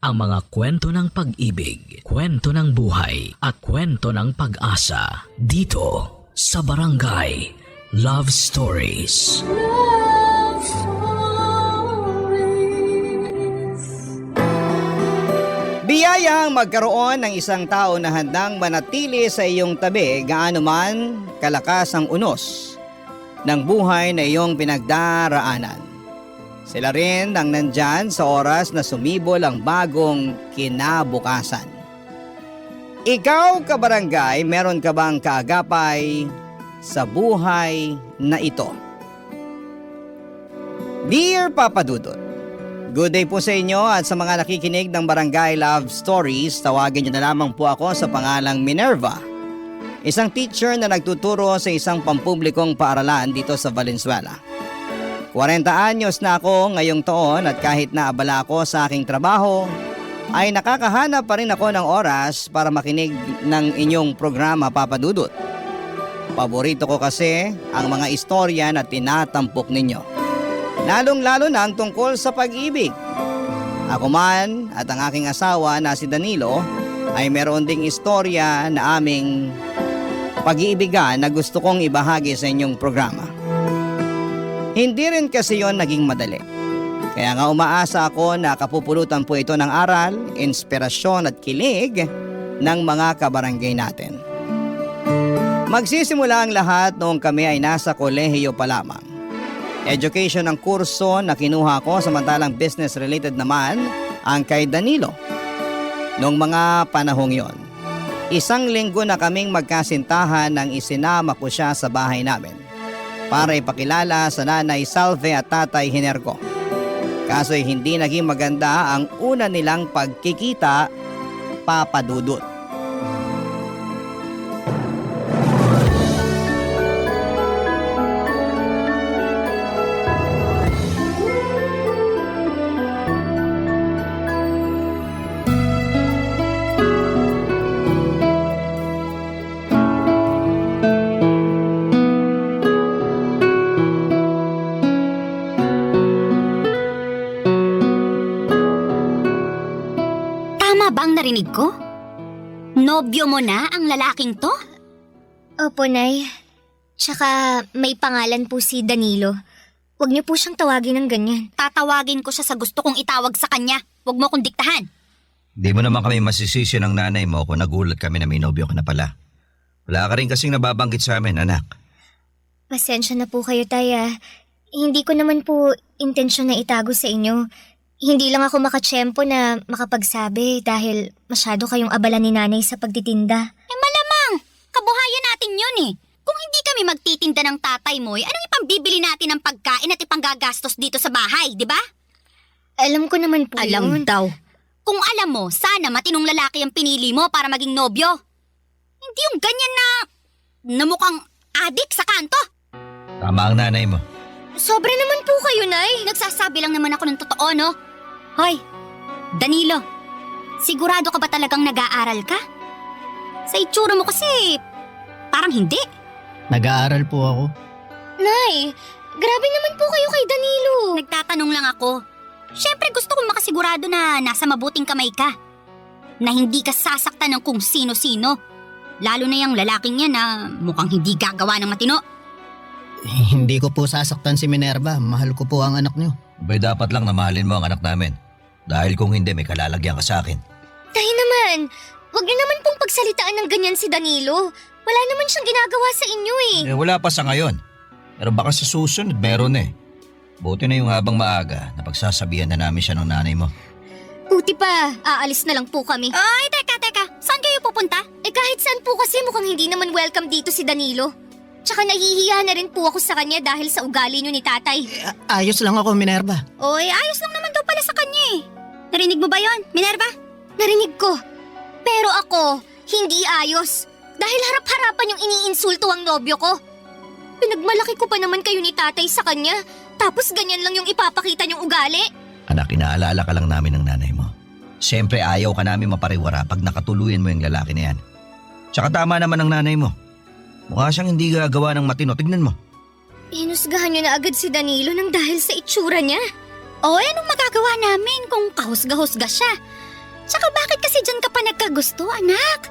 ang mga kwento ng pag-ibig, kwento ng buhay, at kwento ng pag-asa dito sa Barangay Love Stories. Love Stories. Biyayang magkaroon ng isang tao na handang manatili sa iyong tabi gaano man kalakas ang unos ng buhay na iyong pinagdaraanan. Sila rin ang nandyan sa oras na sumibol ang bagong kinabukasan. Ikaw, kabarangay, meron ka bang kaagapay sa buhay na ito? Dear Papa Dudut, good day po sa inyo at sa mga nakikinig ng Barangay Love Stories, tawagin niyo na lamang po ako sa pangalang Minerva, isang teacher na nagtuturo sa isang pampublikong paaralan dito sa Valenzuela. 40 anyos na ako ngayong taon at kahit naabala ako sa aking trabaho, ay nakakahanap pa rin ako ng oras para makinig ng inyong programa, Papa Dudut. Paborito ko kasi ang mga istorya na tinatampok ninyo. Lalong-lalo na ang tungkol sa pag-ibig. Ako man at ang aking asawa na si Danilo ay meron ding istorya na aming pag-iibigan na gusto kong ibahagi sa inyong programa. Hindi rin kasi yon naging madali. Kaya nga umaasa ako na kapupulutan po ito ng aral, inspirasyon at kilig ng mga kabarangay natin. Magsisimula ang lahat noong kami ay nasa kolehiyo pa lamang. Education ang kurso na kinuha ko, samantalang business related naman ang kay Danilo. Noong mga panahong yon, 1 linggo na kaming magkasintahan nang isinama ko siya sa bahay namin para ipakilala sa nanay Salve at tatay Hinergo. Kaso'y hindi naging maganda ang una nilang pagkikita, Papa Dudut. Narinig ko? Nobyo mo na ang lalaking to? Opo, Nay. Tsaka may pangalan po si Danilo. Huwag niyo po siyang tawagin ng ganyan. Tatawagin ko siya sa gusto kong itawag sa kanya. Huwag mo akong diktahan. Di mo naman kami masisisi ng nanay mo kung nagulat kami na may nobyo ka na pala. Wala ka rin kasing nababanggit sa amin, anak. Pasensya na po kayo, Tay. Hindi ko naman po intensyon na itago sa inyo. Hindi lang ako makatsyempo na makapagsabi dahil masyado kayong abala ni nanay sa pagtitinda. Malamang! Kabuhayan natin yun eh. Kung hindi kami magtitinda ng tatay mo, anong ipambibili natin ng pagkain at ipanggagastos dito sa bahay, di ba? Alam ko naman po Alam yun. daw. Kung alam mo, sana matinong lalaki ang pinili mo para maging nobyo. Hindi yung ganyan na mukhang adik sa kanto. Tama ang nanay mo. Sobra naman po kayo, Nay. Nagsasabi lang naman ako ng totoo, no? Hoy, Danilo, sigurado ka ba talagang nag-aaral ka? Sa itsura mo kasi, parang hindi. Nag-aaral po ako. Nay, grabe naman po kayo kay Danilo. Nagtatanong lang ako. Siyempre gusto kong makasigurado na nasa mabuting kamay ka. Na hindi ka sasaktan ng kung sino-sino. Lalo na yung lalaking yan na mukhang hindi gagawa ng matino. Hindi ko po sasaktan si Minerva. Mahal ko po ang anak niyo. Abay dapat lang na mahalin mo ang anak namin. Dahil kung hindi, may kalalagyan ka sa akin. Tay naman, wag niyo naman pong pagsalitaan ng ganyan si Danilo. Wala naman siyang ginagawa sa inyo eh. Wala pa sa ngayon. Pero baka sa susunod meron eh. Buti na yung habang maaga na pagsasabihan na namin siya ng nanay mo. Buti pa, aalis na lang po kami. Ay, teka. Saan kayo pupunta? Kahit saan po kasi mukhang hindi naman welcome dito si Danilo. Tsaka nahihiya na rin po ako sa kanya dahil sa ugali niyo ni tatay. Ayos lang ako, Minerva. Oy, ayos lang naman daw pala sa kanya eh. Narinig mo ba yon, Minerva? Narinig ko. Pero ako, hindi ayos. Dahil harap-harapan yung iniinsulto ang nobyo ko. Pinagmalaki ko pa naman kayo ni tatay sa kanya. Tapos ganyan lang yung ipapakita niyong ugali. Anak, inaalala ka lang namin ng nanay mo. Siyempre ayaw ka namin mapariwara pag nakatuluyan mo yung lalaki na yan. Tsaka tama naman ang nanay mo. Mukha siyang hindi gagawa ng matino. Tignan mo. Hinusgahan niyo na agad si Danilo nang dahil sa itsura niya. O, anong magagawa namin kung kahusga-husga siya? Tsaka bakit kasi dyan ka pa nagkagusto, anak?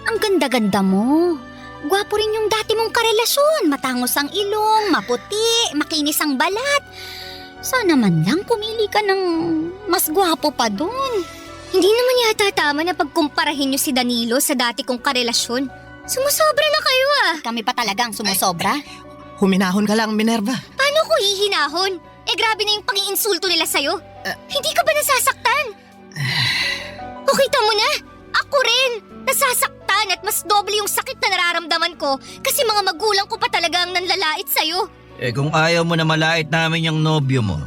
Ang ganda-ganda mo. Gwapo rin yung dati mong karelasyon. Matangos ang ilong, maputi, makinis ang balat. Sana man lang pumili ka ng mas gwapo pa dun. Hindi naman yata tama na pagkumparahin niyo si Danilo sa dati kong karelasyon. Sumusobra na kayo ah. Kami pa talagang sumusobra. Huminahon ka lang, Minerva. Paano ko hihinahon? Eh grabe na yung pang-iinsulto nila sa'yo. Hindi ka ba nasasaktan? O kita mo na, ako rin. Nasasaktan at mas doble yung sakit na nararamdaman ko kasi mga magulang ko pa talaga ang nanlalait sa'yo. Eh kung ayaw mo na malait namin yung nobyo mo,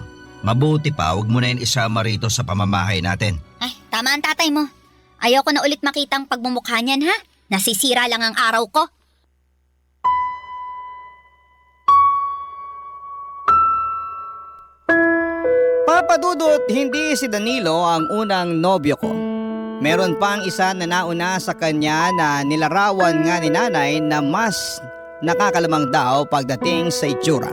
mabuti pa huwag mo na yun isama rito sa pamamahay natin. Ay, tama ang tatay mo. Ayoko na ulit makita ang pagmumukha niyan, ha? Nasisira lang ang araw ko. Papa Dudut, hindi si Danilo ang unang nobyo ko. Meron pang isa na nauna sa kanya na nilarawan nga ni nanay na mas nakakalamang daw pagdating sa itsura.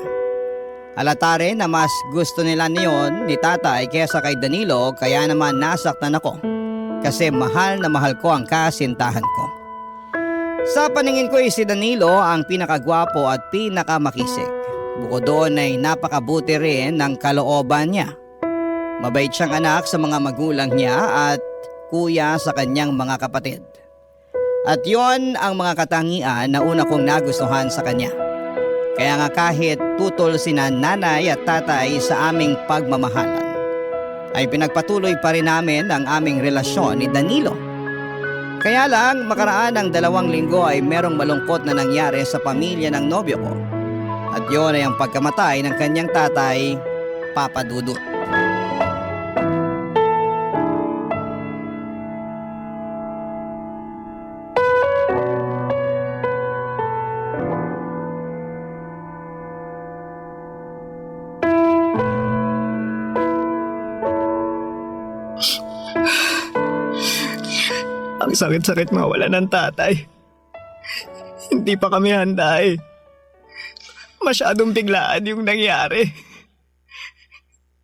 Halata rin na mas gusto nila niyon ni tatay kesa kay Danilo, kaya naman nasaktan ako kasi mahal na mahal ko ang kasintahan ko. Sa paningin ko si Danilo ang pinakagwapo at pinakamakisig. Bukod doon ay napakabuti rin ng kalooban niya. Mabait siyang anak sa mga magulang niya at kuya sa kanyang mga kapatid. At yon ang mga katangian na una kong nagustuhan sa kanya. Kaya nga kahit tutol sina nanay at tatay sa aming pagmamahalan, ay pinagpatuloy pa rin namin ang aming relasyon ni Danilo. Kaya lang makaraan ng 2 linggo ay merong malungkot na nangyari sa pamilya ng nobyo ko. At yon ay ang pagkamatay ng kanyang tatay, Papa Dudut. Ang sakit-sakit mawala ng tatay. Hindi pa kami handa eh. Masyadong biglaan yung nangyari.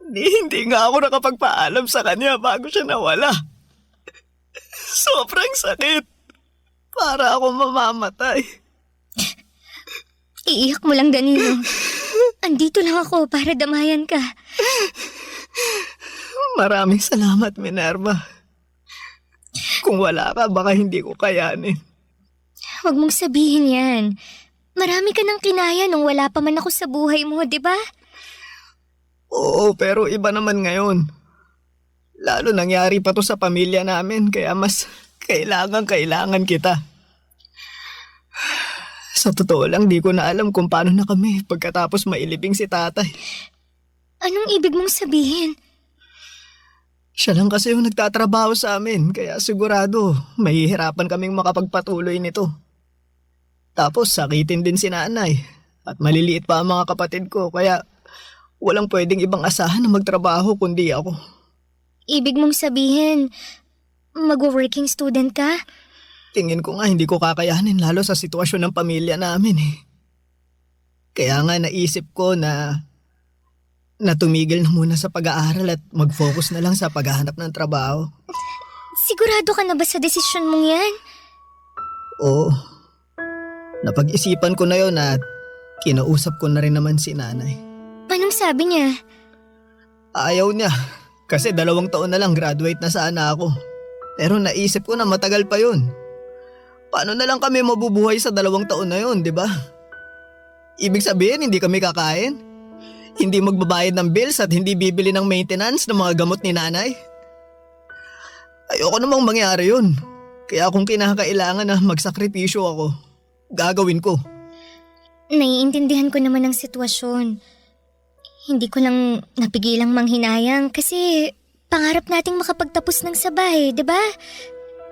Hindi nga ako nakapagpaalam sa kanya bago siya nawala. Sobrang sakit. Para ako mamamatay. Iiyak mo lang, Danilo. Andito lang ako para damayan ka. Maraming salamat, Minerva. Kung wala ka, baka hindi ko kayanin. Huwag mong sabihin yan. Marami ka ng kinaya nung wala pa man ako sa buhay mo, di ba? Oo, pero iba naman ngayon. Lalo nangyari pa to sa pamilya namin, kaya mas kailangan kita. Sa totoo lang, di ko na alam kung paano na kami pagkatapos mailibing si tatay. Anong ibig mong sabihin? Siya lang kasi yung nagtatrabaho sa amin, kaya sigurado mahihirapan kaming makapagpatuloy nito. Tapos sakitin din si nanay at maliliit pa ang mga kapatid ko, kaya walang pwedeng ibang asahan na magtrabaho kundi ako. Ibig mong sabihin, mag-working student ka? Tingin ko nga hindi ko kakayanin lalo sa sitwasyon ng pamilya namin eh. Kaya nga naisip ko na tumigil na muna sa pag-aaral at mag-focus na lang sa paghahanap ng trabaho. Sigurado ka na ba sa desisyon mong yan? Oo. Napag-isipan ko na yun at kinausap ko na rin naman si nanay. Anong sabi niya? Ayaw niya kasi 2 taon na lang graduate na sana ako. Pero naisip ko na matagal pa yun. Paano na lang kami mabubuhay sa 2 taon na yun, di ba? Ibig sabihin hindi kami kakain? Hindi magbabayad ng bills at hindi bibili ng maintenance ng mga gamot ni nanay? Ayoko namang mangyari yun. Kaya kung kinakailangan na magsakripisyo ako, gagawin ko. Naiintindihan ko naman ang sitwasyon. Hindi ko lang napigilang manghinayang kasi pangarap nating makapagtapos ng sabay, di ba?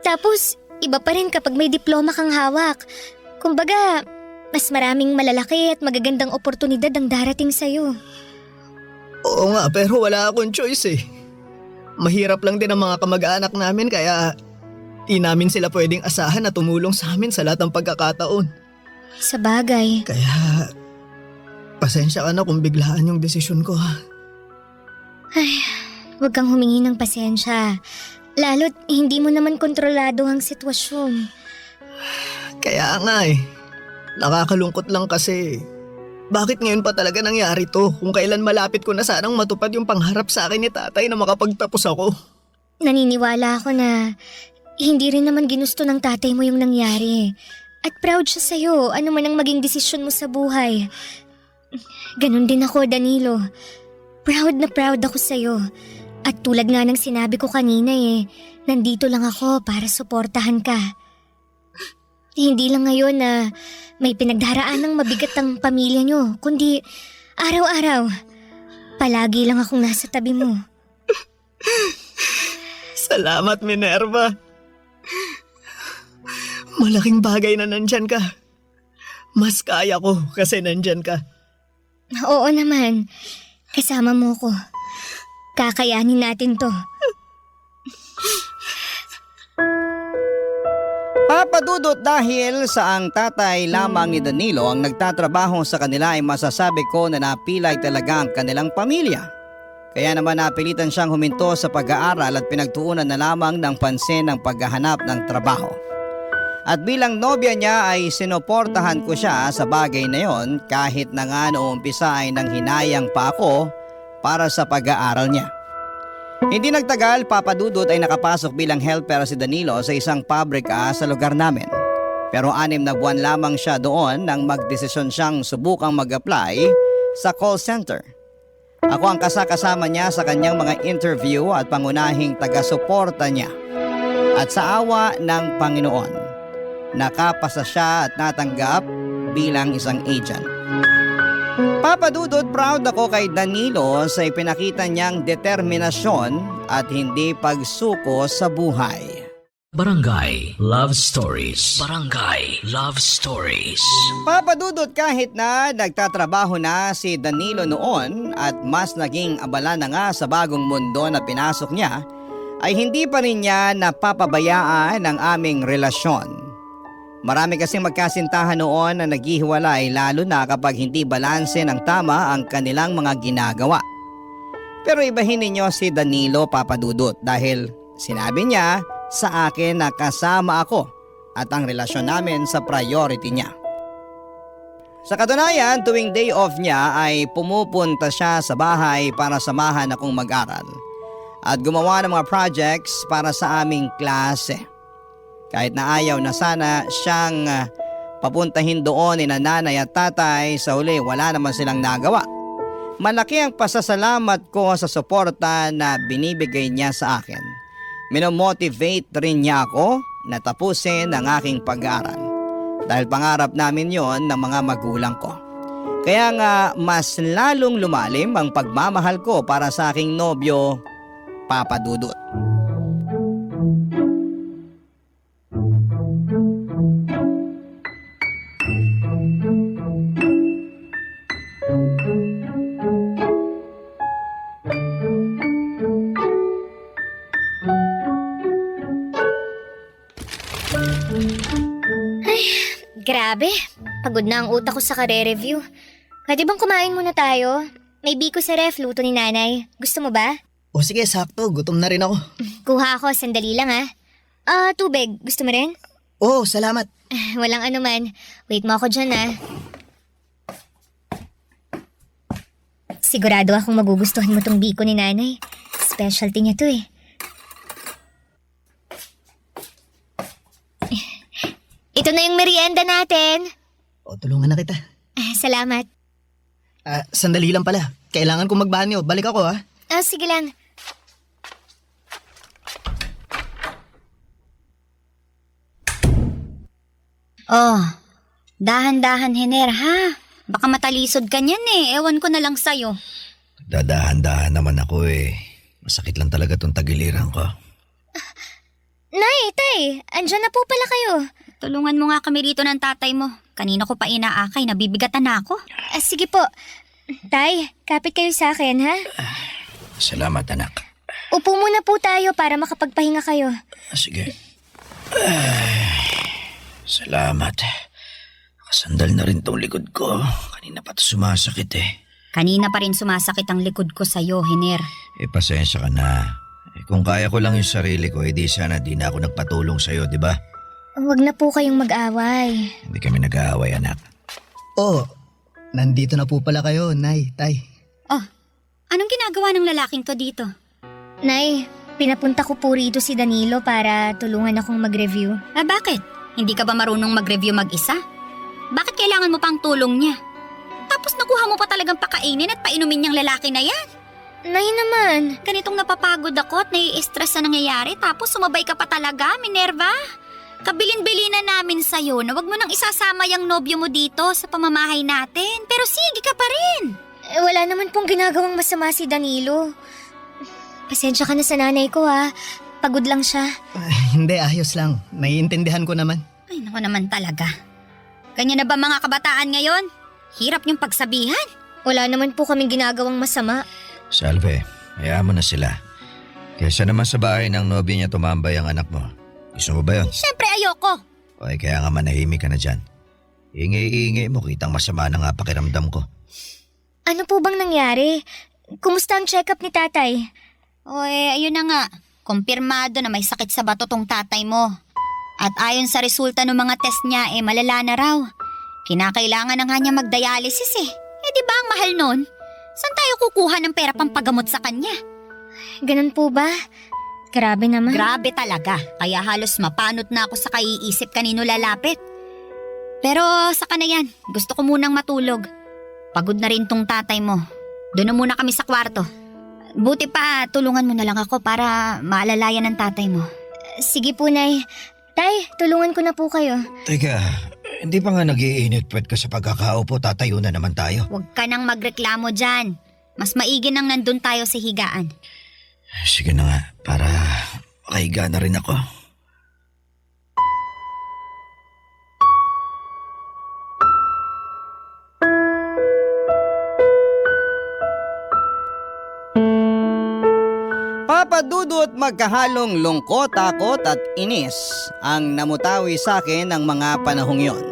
Tapos, iba pa rin kapag may diploma kang hawak. Kumbaga, mas maraming malalaki at magagandang oportunidad ang darating sa'yo. Oo nga, pero wala akong choice eh. Mahirap lang din ang mga kamag-anak namin kaya di namin sila pwedeng asahan na tumulong sa amin sa lahat ng pagkakataon. Sa bagay. Kaya, pasensya ka na kung biglaan yung desisyon ko ha. Ay, huwag kang humingi ng pasensya. Lalo't hindi mo naman kontrolado ang sitwasyon. Kaya nga eh. Nakakalungkot lang kasi. Bakit ngayon pa talaga nangyari to? Kung kailan malapit ko na sanang matupad yung pangharap sa akin ni tatay na makapagtapos ako. Naniniwala ako na hindi rin naman ginusto ng tatay mo yung nangyari. At proud siya sa'yo, ano man ang maging desisyon mo sa buhay. Ganon din ako, Danilo. Proud na proud ako sa'yo. At tulad nga ng sinabi ko kanina nandito lang ako para suportahan ka. Hindi lang ngayon na may pinagdaraan ng mabigat ang pamilya nyo, kundi araw-araw, palagi lang akong nasa tabi mo. Salamat, Minerva. Malaking bagay na nandyan ka. Mas kaya ko kasi nandyan ka. Oo naman, kasama mo ko. Kakayanin natin to. Papa Dudut, dahil sa ang tatay lamang ni Danilo ang nagtatrabaho sa kanila ay masasabi ko na napilay talaga ang kanilang pamilya. Kaya naman napilitan siyang huminto sa pag-aaral at pinagtuunan na lamang ng pansin ang paghahanap ng trabaho. At bilang nobya niya ay sinuportahan ko siya sa bagay na yon kahit na nga noong umpisa ay nanghinayang pa ako para sa pag-aaral niya. Hindi nagtagal, Papa Dudut, ay nakapasok bilang helper si Danilo sa isang pabrika sa lugar namin. Pero 6 na buwan lamang siya doon nang magdesisyon siyang subukang mag-apply sa call center. Ako ang kasama niya sa kanyang mga interview at pangunahing taga-suporta niya. At sa awa ng Panginoon, nakapasa siya at natanggap bilang isang agent. Papa Dudut, proud ako kay Danilo sa ipinakita niyang determinasyon at hindi pagsuko sa buhay. Barangay Love Stories. Barangay Love Stories. Papa Dudut, kahit na nagtatrabaho na si Danilo noon at mas naging abala na nga sa bagong mundo na pinasok niya, ay hindi pa rin niya napapabayaan ang aming relasyon. Marami kasing magkasintahan noon na naghihiwalay lalo na kapag hindi balanse ng tama ang kanilang mga ginagawa. Pero ibahin ninyo si Danilo, Papa Dudut, dahil sinabi niya sa akin na kasama ako at ang relasyon namin sa priority niya. Sa katunayan, tuwing day off niya ay pumupunta siya sa bahay para samahan akong mag-aral at gumawa ng mga projects para sa aming klase. Kahit na ayaw na sana siyang papuntahin doon ni nanay at tatay, sa huli wala naman silang nagawa. Malaki ang pasasalamat ko sa suporta na binibigay niya sa akin. Minomotivate rin niya ako na tapusin ang aking pag-aaral. Dahil pangarap namin yon ng mga magulang ko. Kaya nga mas lalong lumalim ang pagmamahal ko para sa aking nobyo, Papa Dudut. Grabe, pagod na ang utak ko sa kare-review. Pwede bang kumain muna tayo? May biko sa ref, luto ni nanay. Gusto mo ba? O sige, sakto. Gutom na rin ako. Kuha ako, sandali lang ha. Tubig. Gusto mo rin? Oo, salamat. Walang anuman. Wait mo ako dyan ha. Sigurado akong magugustuhan mo tong biko ni nanay. Specialty niya to eh. Ito na yung merienda natin. O, tulungan na kita. Salamat. Sandali lang pala. Kailangan kong magbanyo. Balik ako ha. Sige lang. Oh, dahan-dahan, Hener, ha? Baka matalisod ka niyan eh. Ewan ko na lang sa'yo. Dadahan-dahan naman ako eh. Masakit lang talaga tong tagiliran ko. Nay, tay, andyan na po pala kayo. Tulungan mo nga kami rito ng tatay mo. Kanina ko pa inaakay, nabibigatan na ako. Sige po. Tay, kapit kayo sa akin, ha? Salamat, anak. Upo muna po tayo para makapagpahinga kayo. Sige. Salamat. Kasandal na rin tong likod ko. Kanina pa ito sumasakit eh. Kanina pa rin sumasakit ang likod ko sa'yo, Hener. Pasensya ka na. Kung kaya ko lang yung sarili ko, edi sana di na ako nagpatulong sa'yo, di ba? Huwag na po kayong mag-away. Hindi kami nag-aaway, anak. Oh, nandito na po pala kayo, Nay, Tay. Oh, anong ginagawa ng lalaking to dito? Nay, pinapunta ko po rito si Danilo para tulungan akong mag-review. Bakit? Hindi ka ba marunong mag-review mag-isa? Bakit kailangan mo pang tulong niya? Tapos nakuha mo pa talagang pakainin at painumin niyang lalaki na yan. Nay naman. Ganitong napapagod ako at nai-stress na nangyayari tapos sumabay ka pa talaga, Minerva. Kabilin-bili na namin sa'yo na wag mo nang isasama yung nobyo mo dito sa pamamahay natin. Pero sige ka pa rin. Wala naman pong ginagawang masama si Danilo. Pasensya ka na sa nanay ko ha. Pagod lang siya. Hindi, ayos lang. Naiintindihan ko naman. Ay, naku naman talaga. Ganyan na ba mga kabataan ngayon? Hirap niyong pagsabihan. Wala naman po kaming ginagawang masama. Salve, hayaan mo na sila. Kaysa naman sa bahay ng nobya niya tumambay ang anak mo. Gusto mo ba yun? Siyempre ayoko. Okay, kaya nga manahimik ka na dyan. Ingay-ingay mo, kitang masama na nga pakiramdam ko. Ano po bang nangyari? Kumusta ang check-up ni tatay? Ayun na nga. Kumpirmado na may sakit sa bato tong tatay mo. At ayon sa resulta ng mga test niya, malala na raw. Kinakailangan na nga niya mag-dialysis di ba ang mahal nun? Saan tayo kukuha ng pera pang pagamot sa kanya? Ganun po ba? Grabe naman. Grabe talaga. Kaya halos mapanot na ako sa kaiisip kanino lalapit. Pero saka na yan. Gusto ko munang matulog. Pagod na rin tong tatay mo. Doon na muna kami sa kwarto. Buti pa, tulungan mo na lang ako para maalalayan ng tatay mo. Sige po, Nay. Tay, tulungan ko na po kayo. Teka, hindi pa nga nag-iinit puwet ka sa pagkakaupo, tatayo na naman tayo. Huwag ka nang magreklamo dyan. Mas maigi nang nandun tayo sa higaan. Sige na nga, para makahiga na rin ako. Papa Dudut, magkahalong lungkot, takot at inis ang namutawi sa akin ng mga panahong yon.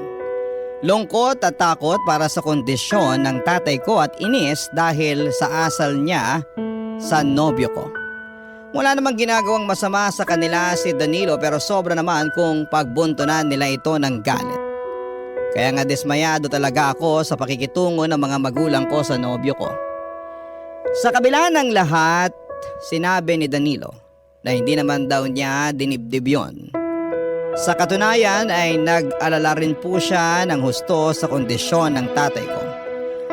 Lungkot at takot para sa kondisyon ng tatay ko at inis dahil sa asal niya sa nobyo ko. Wala namang ginagawang masama sa kanila si Danilo pero sobra naman kung pagbuntunan nila ito ng galit. Kaya nga dismayado talaga ako sa pakikitungo ng mga magulang ko sa nobyo ko. Sa kabila ng lahat, sinabi ni Danilo na hindi naman daw niya dinibdib yun. Sa katunayan ay nag-alala rin po siya ng husto sa kondisyon ng tatay ko.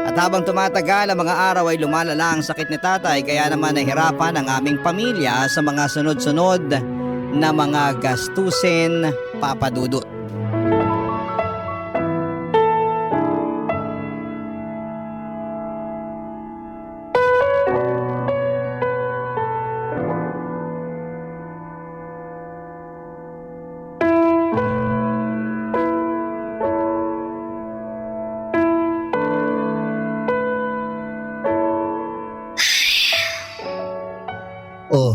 At habang tumatagal ang mga araw ay lumalala ang sakit ni tatay kaya naman nahirapan ang aming pamilya sa mga sunod-sunod na mga gastusin, Papa Dudut. Oh,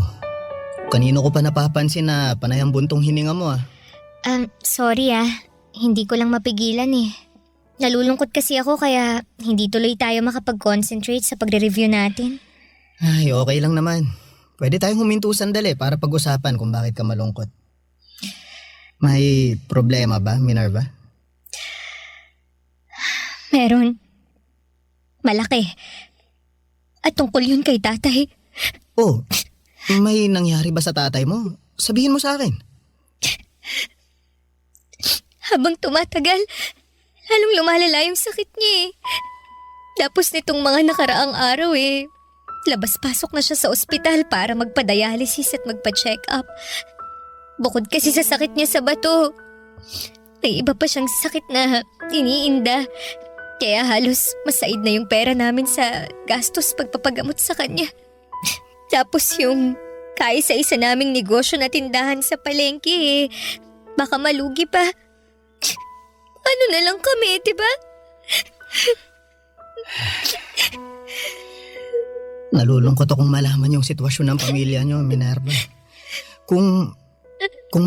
kanino ko pa napapansin na panay ang buntong hininga mo ah. Sorry Hindi ko lang mapigilan Nalulungkot kasi ako kaya hindi tuloy tayo makapag-concentrate sa pagre-review natin. Ay, okay lang naman. Pwede tayong huminto sandali para pag-usapan kung bakit ka malungkot. May problema ba, Minerva? Meron. Malaki. At tungkol yun kay tatay. Oh, may nangyari ba sa tatay mo? Sabihin mo sa akin. Habang tumatagal, lalong lumalala yung sakit niya Tapos nitong mga nakaraang araw labas-pasok na siya sa ospital para magpa-dialysis at magpa-check up. Bukod kasi sa sakit niya sa bato, may iba pa siyang sakit na iniinda. Kaya halos masaid na yung pera namin sa gastos pagpapagamot sa kanya. Tapos yung kaisa-isa naming negosyo na tindahan sa palengke baka malugi pa. Ano na lang kami, diba? Nalulungkot akong malaman yung sitwasyon ng pamilya niyo, Minerva. Kung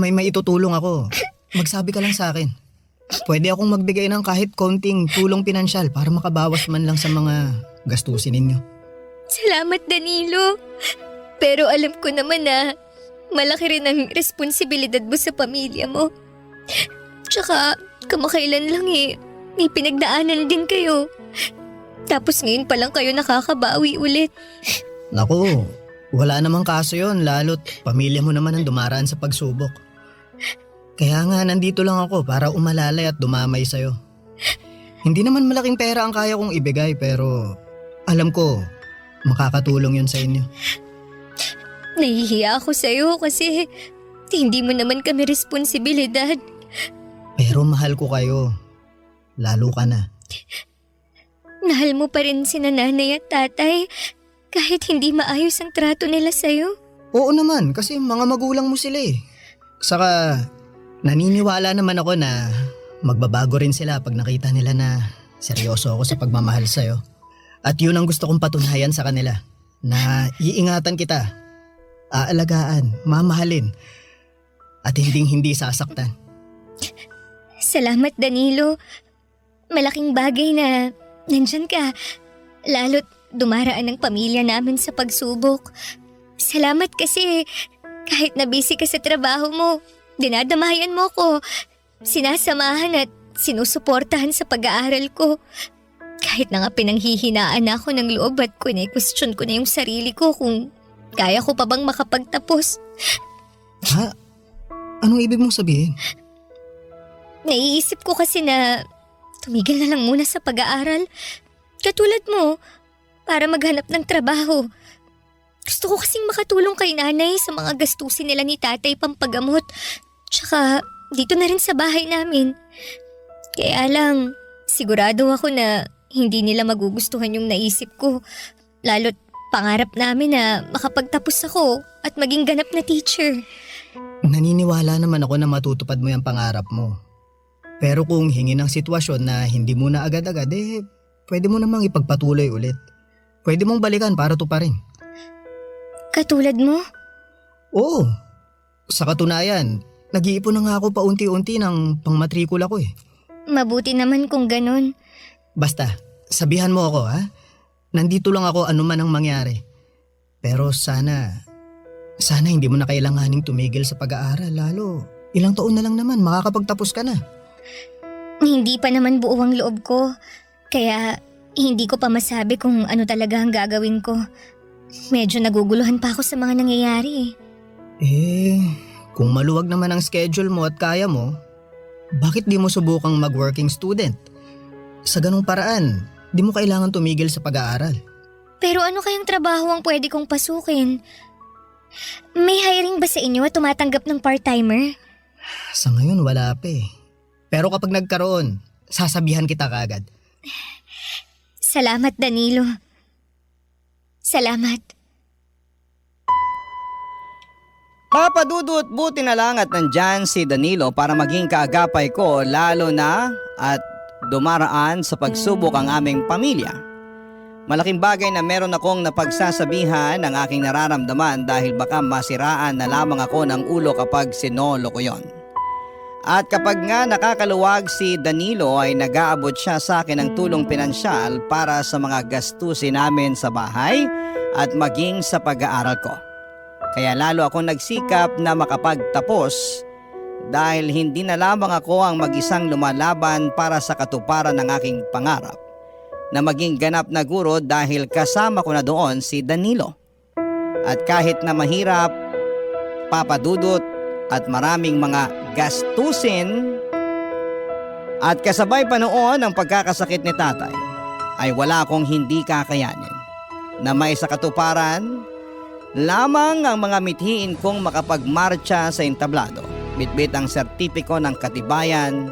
may maitutulong ako, magsabi ka lang sa akin. Pwede akong magbigay ng kahit konting tulong pinansyal para makabawas man lang sa mga gastusin ninyo. Salamat, Danilo. Pero alam ko naman na malaki rin ang responsibilidad mo sa pamilya mo. Tsaka kamakailan lang may pinagdaanan din kayo. Tapos ngayon pa lang kayo nakakabawi ulit. Naku, wala namang kaso yon, lalo't pamilya mo naman ang dumaraan sa pagsubok. Kaya nga nandito lang ako para umalalay at dumamay sa'yo. Hindi naman malaking pera ang kaya kong ibigay pero alam ko makakatulong yun sa inyo. Nahihiya ako sa'yo kasi hindi mo naman kami responsibilidad. Pero mahal ko kayo. Lalo ka na. Mahal mo pa rin sina nanay at tatay kahit hindi maayos ang trato nila sa'yo. Oo naman, kasi mga magulang mo sila eh. Saka naniniwala naman ako na magbabago rin sila pag nakita nila na seryoso ako sa pagmamahal sa'yo. At yun ang gusto kong patunayan sa kanila. Na iingatan kita, aalagaan, mamahalin, at hindi sasaktan. Salamat Danilo. Malaking bagay na nandyan ka. Lalo't dumaraan ang pamilya namin sa pagsubok. Salamat kasi kahit na busy ka sa trabaho mo, dinadamayan mo ko. Sinasamahan at sinusuportahan sa pag-aaral ko. Kahit na nga pinanghihinaan ako ng loob at question ko na yung sarili ko kung kaya ko pa bang makapagtapos. Ha? Anong ibig mong sabihin? Naiisip ko kasi na tumigil na lang muna sa pag-aaral. Katulad mo, para maghanap ng trabaho. Gusto ko kasing makatulong kay nanay sa mga gastusin nila ni tatay pampagamot. Tsaka dito na rin sa bahay namin. Kaya lang, sigurado ako na hindi nila magugustuhan yung naisip ko. Lalo't pangarap namin na makapagtapos ako at maging ganap na teacher. Naniniwala naman ako na matutupad mo yung pangarap mo. Pero kung hingi ng sitwasyon na hindi mo na agad-agad, pwede mo namang ipagpatuloy ulit. Pwede mong balikan para tuparin. Katulad mo? Oo. Sa katunayan, nag-iipon na nga ako paunti-unti ng pangmatrikula ko eh. Mabuti naman kung ganun. Basta, sabihan mo ako ha. Nandito lang ako anuman ang mangyari. Pero sana hindi mo na kailanganing tumigil sa pag-aaral. Lalo, ilang taon na lang naman, makakapagtapos ka na. Hindi pa naman buo ang loob ko. Kaya hindi ko pa masabi kung ano talaga ang gagawin ko. Medyo naguguluhan pa ako sa mga nangyayari Kung maluwag naman ang schedule mo at kaya mo, bakit di mo subukang mag-working student? Sa ganung paraan, di mo kailangan tumigil sa pag-aaral. Pero ano kayang trabaho ang pwede kong pasukin? May hiring ba sa inyo at tumatanggap ng part-timer? Sa ngayon wala pa eh. Pero kapag nagkaroon, sasabihan kita kaagad. Salamat Danilo. Salamat. Papa Dudut, buti na lang at nandyan si Danilo para maging kaagapay ko lalo na at dumaraan sa pagsubok ang aming pamilya. Malaking bagay na meron akong napagsasabihan ng aking nararamdaman dahil baka masiraan na lamang ako ng ulo kapag sinolo ko yon. At kapag nga nakakaluwag si Danilo ay nag-aabot siya sa akin ng tulong pinansyal para sa mga gastusin namin sa bahay at maging sa pag-aaral ko. Kaya lalo ako nagsikap na makapagtapos dahil hindi na lamang ako ang mag-isang lumalaban para sa katuparan ng aking pangarap na maging ganap na guro dahil kasama ko na doon si Danilo. At kahit na mahirap, Papa Dudut, at maraming mga gastusin at kasabay pa noon ang pagkakasakit ni tatay, ay wala akong hindi kakayanin na may sa katuparan lamang ang mga mithiin kong makapagmarcha sa entablado, bitbit ang sertipiko ng katibayan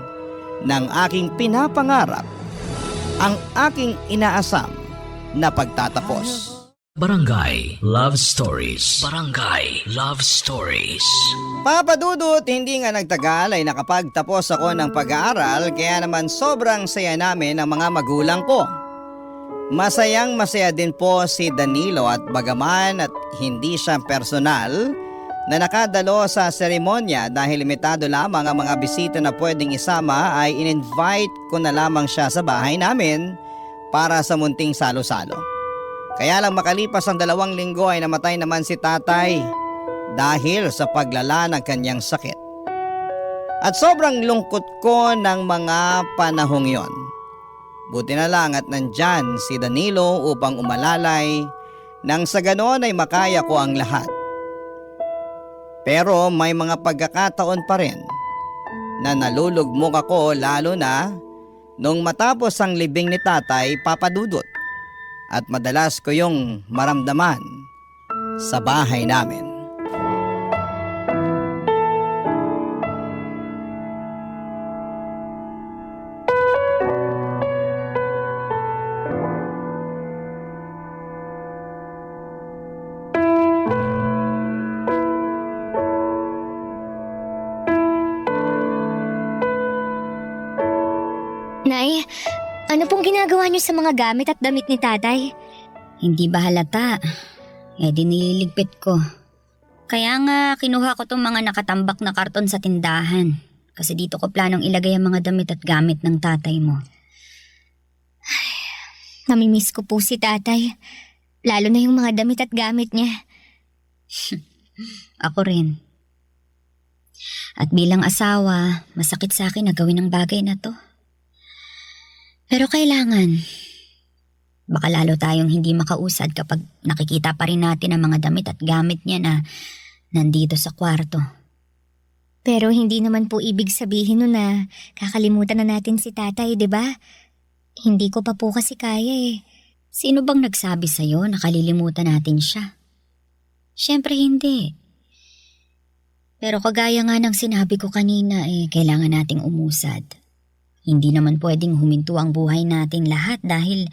ng aking pinapangarap, ang aking inaasam na pagtatapos. Barangay Love Stories. Barangay Love Stories. Papa Dudut, hindi nga nagtagal ay nakapagtapos ako ng pag-aaral kaya naman sobrang saya namin ng mga magulang ko. Masayang masaya din po si Danilo at bagaman at hindi siya personal na nakadalo sa seremonya dahil limitado lamang ang mga bisita na pwedeng isama ay in-invite ko na lamang siya sa bahay namin para sa munting salo-salo. Kaya lang makalipas ang 2 linggo ay namatay naman si tatay dahil sa paglala ng kanyang sakit. At sobrang lungkot ko ng mga panahong yon. Buti na lang at nandyan si Danilo upang umalalay nang sa ganon ay makaya ko ang lahat. Pero may mga pagkakataon pa rin na nalulugmok ako, lalo na nung matapos ang libing ni tatay, Papa Dudut, at madalas ko yung maramdaman sa bahay namin. Nay, ano pong ginagawa niyo sa mga gamit at damit ni tatay? Hindi ba halata? Di nililigpit ko. Kaya nga kinuha ko tong mga nakatambak na karton sa tindahan. Kasi dito ko planong ilagay ang mga damit at gamit ng tatay mo. Namimiss ko po si tatay. Lalo na yung mga damit at gamit niya. Ako rin. At bilang asawa, masakit sa akin na gawin ang bagay na to. Pero kailangan. Baka lalo tayong hindi makausad kapag nakikita pa rin natin ang mga damit at gamit niya na nandito sa kwarto. Pero hindi naman po ibig sabihin nun na kakalimutan na natin si tatay, di ba? Hindi ko pa po kasi kaya eh. Sino bang nagsabi sa'yo na kalilimutan natin siya? Siyempre hindi. Pero kagaya nga ng sinabi ko kanina kailangan nating umusad. Hindi naman pwedeng huminto ang buhay natin lahat dahil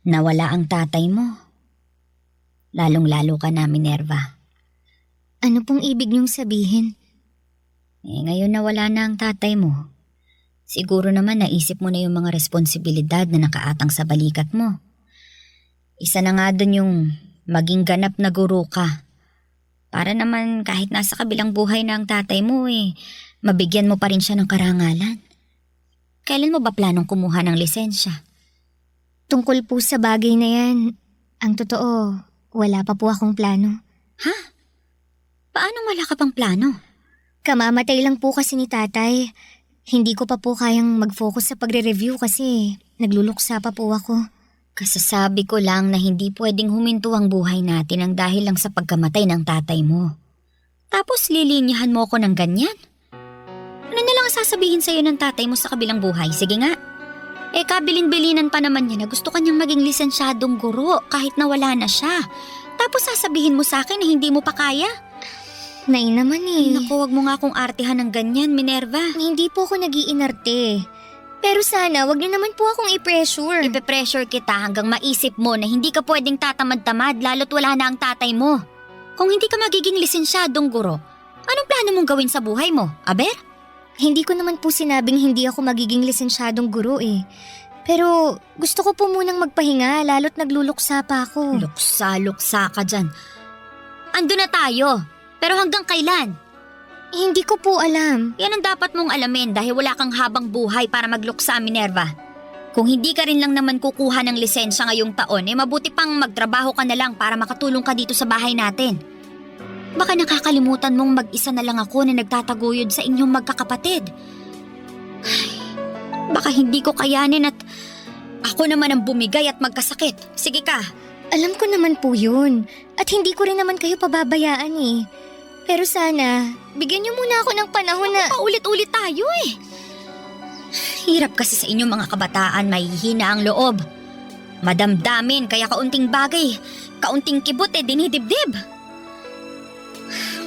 nawala ang tatay mo. Lalong-lalo ka na, Minerva. Ano pong ibig niyong sabihin? Ngayon nawala na ang tatay mo. Siguro naman naisip mo na yung mga responsibilidad na nakaatang sa balikat mo. Isa na nga dun yung maging ganap na guro ka. Para naman kahit nasa kabilang buhay na ang tatay mo mabigyan mo pa rin siya ng karangalan. Kailan mo ba planong kumuha ng lisensya? Tungkol po sa bagay na yan, ang totoo, wala pa po akong plano. Ha? Paano wala ka pang plano? Kamamatay lang po kasi ni tatay. Hindi ko pa po kayang mag-focus sa pagre-review kasi nagluluksa pa po ako. Kasasabi ko lang na hindi pwedeng huminto ang buhay natin ang dahil lang sa pagkamatay ng tatay mo. Tapos lilinyahan mo ko ng ganyan? Ano na lang ang sasabihin sa'yo ng tatay mo sa kabilang buhay? Sige nga. Kabilin-bilinan pa naman niya na gusto kanyang maging lisensyadong guro kahit nawala na siya. Tapos sasabihin mo sa akin na hindi mo pa kaya? Nay naman eh. Naku, wag mo nga akong artihan ng ganyan, Minerva. Hindi po ako nag-iinarte. Pero sana wag niyo naman po akong i-pressure. Ipe-pressure kita hanggang maisip mo na hindi ka pwedeng tatamad-tamad lalo't wala na ang tatay mo. Kung hindi ka magiging lisensyadong guro, anong plano mong gawin sa buhay mo, Aber? Hindi ko naman po sinabing hindi ako magiging lisensyadong guro eh. Pero gusto ko po munang magpahinga lalo't nagluluksa pa ako. Luksa ka dyan. Ando na tayo. Pero hanggang kailan? Hindi ko po alam. Yan ang dapat mong alamin dahil wala kang habang buhay para magluksa, Minerva. Kung hindi ka rin lang naman kukuha ng lisensya ngayong taon, mabuti pang magtrabaho ka na lang para makatulong ka dito sa bahay natin. Baka nakakalimutan mong mag-isa na lang ako na nagtataguyod sa inyong magkakapatid. Ay, baka hindi ko kayanin at ako naman ang bumigay at magkasakit. Sige ka. Alam ko naman po yun. At hindi ko rin naman kayo pababayaan eh. Pero sana, bigyan niyo muna ako ng panahon na... Paulit-ulit tayo eh. Hirap kasi sa inyong mga kabataan, mahihina ang loob. Madamdamin, kaya kaunting bagay, kaunting kibot dinidibdib.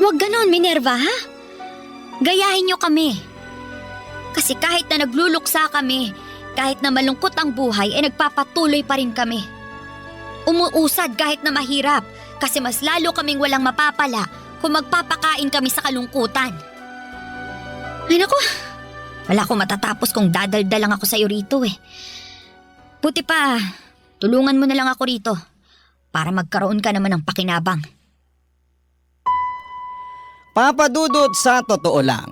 Huwag ganon, Minerva, ha? Gayahin niyo kami. Kasi kahit na nagluluksa kami, kahit na malungkot ang buhay, nagpapatuloy pa rin kami. Umuusad kahit na mahirap, kasi mas lalo kaming walang mapapala kung magpapakain kami sa kalungkutan. Ay naku, wala akong matatapos kung dadaldal lang ako sa iyo rito eh. Buti pa, tulungan mo na lang ako rito para magkaroon ka naman ng pakinabang. Papa Dudut, sa totoo lang,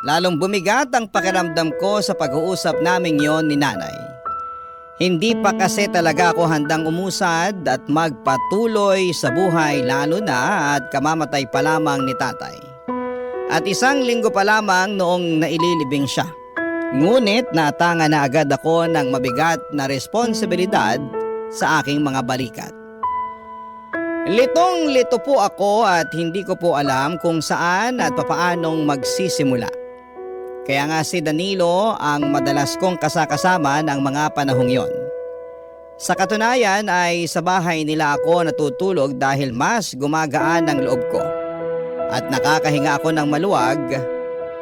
lalong bumigat ang pakiramdam ko sa pag-uusap naming yon ni nanay. Hindi pa kasi talaga ako handang umusad at magpatuloy sa buhay lalo na at kamamatay pa lamang ni tatay. At 1 linggo pa lamang noong naililibing siya. Ngunit natanga na agad ako ng mabigat na responsibilidad sa aking mga balikat. Litong-lito po ako at hindi ko po alam kung saan at papaanong magsisimula. Kaya nga si Danilo ang madalas kong kasakasama ng mga panahong yon. Sa katunayan ay sa bahay nila ako natutulog dahil mas gumagaan ang loob ko. At nakakahinga ako ng maluwag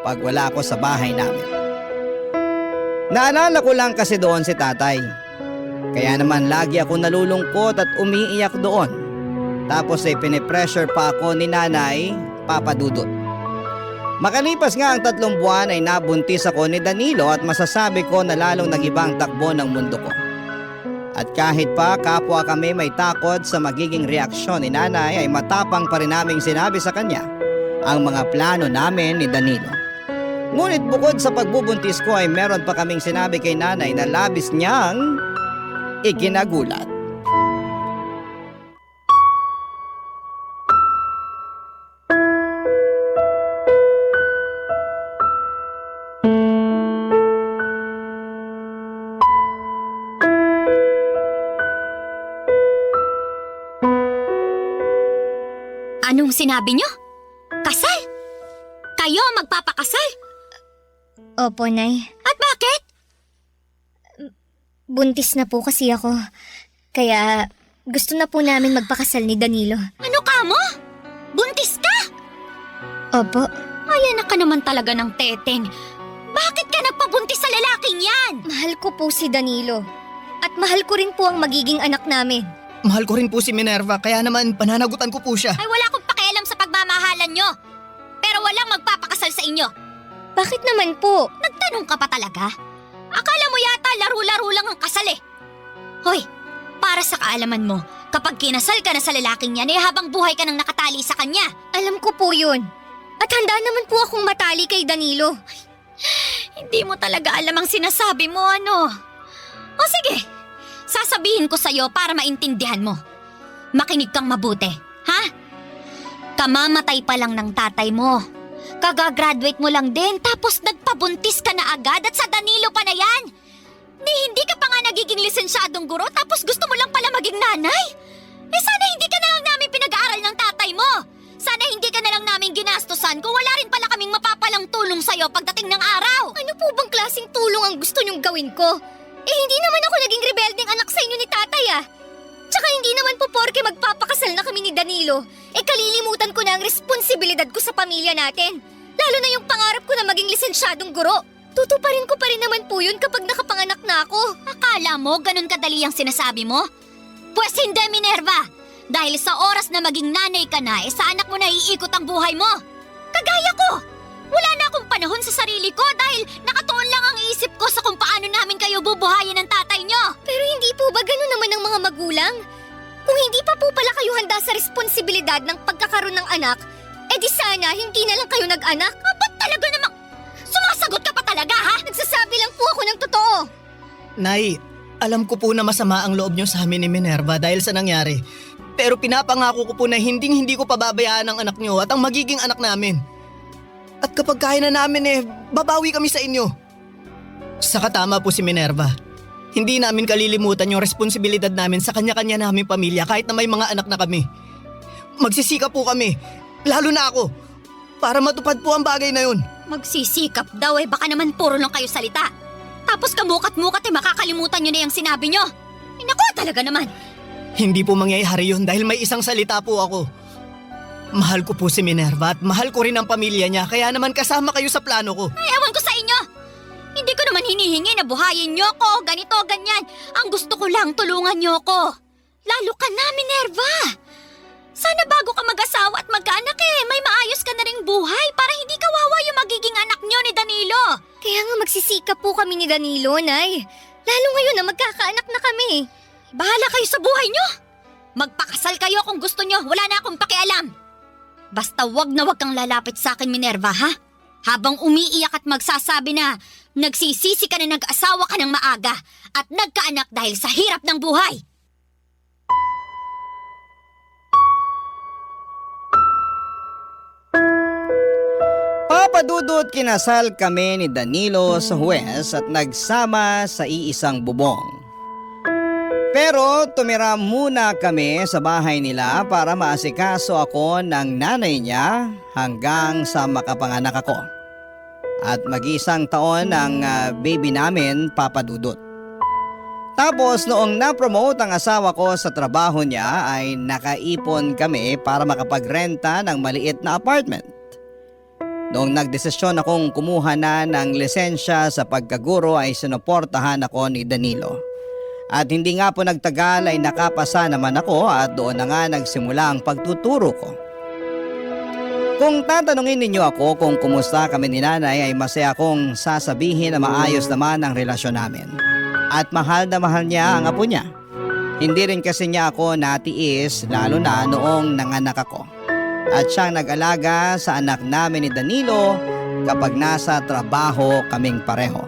pag wala ako sa bahay namin. Naalala ko lang kasi doon si tatay. Kaya naman lagi ako nalulungkot at umiiyak doon. Tapos ay pinipressure pa ako ni nanay, Papa Dudut. Makalipas nga ang 3 buwan ay nabuntis ako ni Danilo at masasabi ko na lalong nag-ibang takbo ng mundo ko. At kahit pa kapwa kami may takot sa magiging reaksyon ni nanay ay matapang pa rin naming sinabi sa kanya ang mga plano namin ni Danilo. Ngunit bukod sa pagbubuntis ko ay meron pa kaming sinabi kay nanay na labis niyang ikinagulat. Anong sinabi nyo? Kasal? Kayo magpapakasal? Opo, Nay. At bakit? Buntis na po kasi ako. Kaya gusto na po namin magpakasal ni Danilo. Ano ka mo? Buntis ka? Opo. Ay, anak ka naman talaga ng teteng. Bakit ka nagpabuntis sa lalaking yan? Mahal ko po si Danilo. At mahal ko rin po ang magiging anak namin. Mahal ko rin po si Minerva kaya naman pananagutan ko po siya. Ay, wala akong pakialam sa pagmamahalan nyo. Pero walang magpapakasal sa inyo. Bakit naman po? Nagtanong ka pa talaga? Akala mo yata laro-laro lang ang kasal eh. Hoy, para sa kaalaman mo, kapag kinasal ka na sa lalaking yan, eh habang buhay ka nang nakatali sa kanya. Alam ko po yun. At handa naman po akong matali kay Danilo. Hindi mo talaga alam ang sinasabi mo, ano? O sige, sasabihin ko sa'yo para maintindihan mo. Makinig kang mabuti, ha? Kamamatay pa lang ng tatay mo. Kagagraduate mo lang din tapos nagpabuntis ka na agad at sa Danilo pa na yan. Hindi ka pa nga nagiging lisensyadong guro tapos gusto mo lang pala maging nanay? Eh sana hindi ka na lang namin pinag-aaral ng tatay mo. Sana hindi ka na lang namin ginastusan kung wala rin pala kaming mapapalang tulong sa'yo pagdating ng araw. Ano po bang klaseng tulong ang gusto niyong gawin ko? Eh hindi naman ako naging rebeldeng anak sa inyo ni tatay ah. Tsaka hindi naman po porke magpapakasal na kami ni Danilo, eh kalilimutan ko na ang responsibilidad ko sa pamilya natin. Lalo na yung pangarap ko na maging lisensyadong guro. Tutuparin ko pa rin naman po yun kapag nakapanganak na ako. Akala mo ganun kadali ang sinasabi mo? Pwes hindi, Minerva. Dahil sa oras na maging nanay ka na, sa anak mo na iikot ang buhay mo. Kagaya ko! Wala na akong panahon sa sarili ko dahil nakatuon lang ang isip ko sa kung paano namin kayo bubuhayin ng tatay nyo. Pero hindi po ba ganun naman ang mga magulang? Kung hindi pa po pala kayo handa sa responsibilidad ng pagkakaroon ng anak, eh di sana hindi na lang kayo nag-anak. Ba't talaga namang sumasagot ka pa talaga, ha? Nagsasabi lang po ako ng totoo. Nay, alam ko po na masama ang loob niyo sa amin ni Minerva dahil sa nangyari. Pero pinapangako ko po na hindi ko pababayaan ang anak niyo at ang magiging anak namin. At kapag kaya na namin babawi kami sa inyo. Saka tama po si Minerva. Hindi namin kalilimutan yung responsibilidad namin sa kanya-kanya naming pamilya kahit na may mga anak na kami. Magsisikap po kami, lalo na ako, para matupad po ang bagay na yun. Magsisikap daw baka naman puro lang kayo salita. Tapos kamukat-mukat makakalimutan nyo na yung sinabi nyo. Naku, talaga naman. Hindi po mangyayari yun dahil may isang salita po ako. Mahal ko po si Minerva at mahal ko rin ang pamilya niya kaya naman kasama kayo sa plano ko. Ay, ewan ko sa inyo. Hindi ko naman hinihingi na buhayin nyo ko, ganito, ganyan. Ang gusto ko lang, tulungan nyo ko. Lalo ka na, Minerva. Sana bago ka mag-asawa at magkaanak may maayos ka na ring buhay para hindi kawawa yung magiging anak nyo ni Danilo. Kaya nga magsisikap po kami ni Danilo, Nay. Lalo ngayon na magkakaanak na kami. Bahala kayo sa buhay nyo. Magpakasal kayo kung gusto nyo, wala na akong pakialam. Basta wag na wag kang lalapit sa akin, Minerva, ha? Habang umiiyak at magsasabi na nagsisisi ka na nag-asawa ka ng maaga at nagkaanak dahil sa hirap ng buhay. Papa Dudut, kinasal kami ni Danilo sa huwes at nagsama sa iisang bubong. Pero tumira muna kami sa bahay nila para maasikaso ako ng nanay niya hanggang sa makapanganak ako. At mag-isang taon ang baby namin, Papa Dudut. Tapos noong na-promote ang asawa ko sa trabaho niya ay nakaipon kami para makapagrenta ng maliit na apartment. Noong nagdesisyon akong kumuha na ng lisensya sa pagkaguro ay sinuportahan ako ni Danilo. At hindi nga po nagtagal ay nakapasa naman ako at doon na nga nagsimula ang pagtuturo ko. Kung tatanungin ninyo ako kung kumusta kami ni nanay ay masaya akong sasabihin na maayos naman ang relasyon namin. At mahal na mahal niya ang apo niya. Hindi rin kasi niya ako natiis lalo na noong nanganak ako. At siyang nag-alaga sa anak namin ni Danilo kapag nasa trabaho kaming pareho.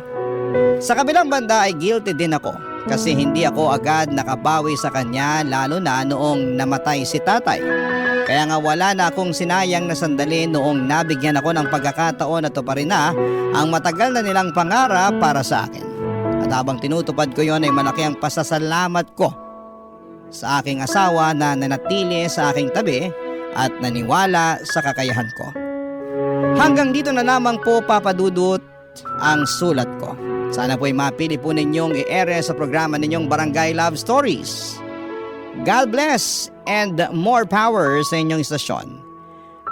Sa kabilang banda ay guilty din ako kasi hindi ako agad nakabawi sa kanya lalo na noong namatay si tatay. Kaya nga wala na akong sinayang na sandali noong nabigyan ako ng pagkakataon na tuparin na ang matagal na nilang pangarap para sa akin. At habang tinutupad ko yon ay malaki ang pasasalamat ko sa aking asawa na nanatili sa aking tabi at naniwala sa kakayahan ko. Hanggang dito na lamang po, Papa Dudut, ang sulat ko. Sana po'y mapili po ninyong i-ere sa programa ninyong Barangay Love Stories. God bless and more power sa inyong istasyon.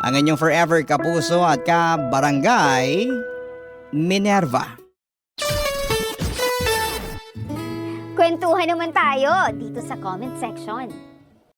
Ang inyong forever kapuso at ka-Barangay Minerva. Kwentuhan naman tayo dito sa comment section.